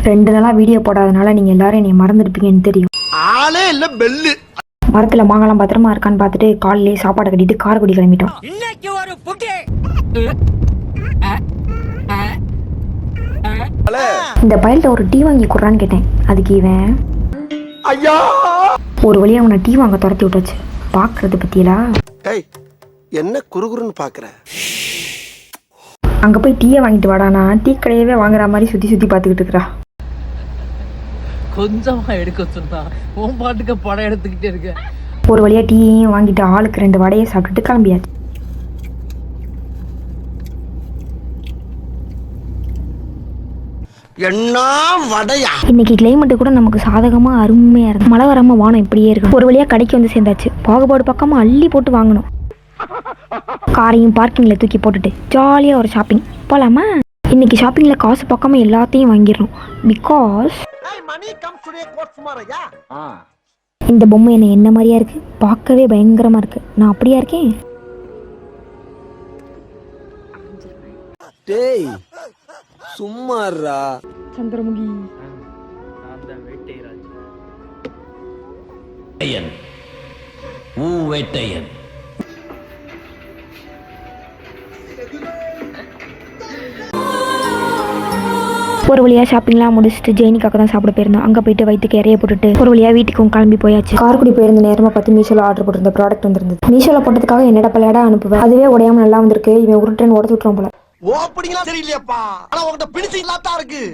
2 நாளா வீடியோ போடாதனால நீங்க எல்லாரும் என்னை மறந்துருப்பீங்கன்னு தெரியும். ஆளே இல்ல பெல்லு. மரத்துல மாங்கலாம் பத்திரமா இருக்கான்னு பார்த்துட்டு காலையிலேயே சாப்பாடு கட்டிட்டு காரைக்குடி கிளம்பிட்டோம். இந்த பையல்கிட்ட ஒரு டீ வாங்கி கொடுறான்னு கேட்டேன். அதுக்கு இவன் ஐயா ஒரு வழியா அவனை டீ வாங்க துரத்தி விட்டாச்சு. பாக்குறது பத்தியலா என்ன குறுகுறுன்னு பாக்குற? அங்க போய் டீயை வாங்கிட்டு வாடானா டீ கடையவே வாங்குற மாதிரி சுத்தி சுத்தி பாத்துக்கிட்டு இருக்கிறா. கொஞ்சமா எடுக்க சொன்னா உன் பாட்டுக்கு படம் எடுத்துக்கிட்டே இருக்க. ஒரு வழியா டீயையும் வாங்கிட்டு ஆளுக்கு 2 வடையை சாப்பிட்டுட்டு கிளம்பியாச்சு. என்ன வடையா? இன்னைக்கு கிளைமேட் கூட நமக்கு சாதகமா அருமையா இருக்கு. மழை வராம வானம் இப்படியே இருக்கு. ஒரு வழியா கடைக்கு வந்து சேர்ந்தாச்சு. பாகுபாடு பக்கமா அள்ளி போட்டு வாங்கணும். காரையும் பார்க்கிங்ல தூக்கி போட்டுட்டு ஜாலியா ஒரு ஷாப்பிங் போலாமா? இன்னைக்கு ஷாப்பிங்ல காசு பக்கமா எல்லாத்தையும் வாங்கிடணும். பிகாஸ் இந்த பொம்மை என்ன மாதிரியா இருக்கு, பார்க்கவே பயங்கரமா இருக்கு. நான் அப்படியா இருக்கேன்? டேய் சும்மாறா. சந்திரமுகி வேட்டையன். ஒரு வழியா ஷாப்பிங்லாம் முடிச்சுட்டு ஜெயினிக்காக தான் சாப்பிட போயிருந்தோம். அங்கே போயிட்டு வயிற்றுக்கு இறைய போட்டுட்டு ஒரு வழியா வீட்டுக்கும் கிளம்பி போயாச்சு. காரைக்குடி போயிருந்த நேரமா பார்த்து மீஷோல ஆர்டர் போட்டிருந்த ப்ராடக்ட் வந்திருந்தது. மீஷோல போட்டதுக்காக என்னடா பழையடா அனுப்புவேன். அதுவே உடையாம நல்லா வந்திருக்கு. இவன் ஒரு ட்ரெயின் உடச்சு விட்டுறோம் போல. ஓப்பனிங்லாம் தெரியலையாப்பா. ஆனா உங்ககிட்ட பிடிச்சி இல்லாதான் இருக்கு.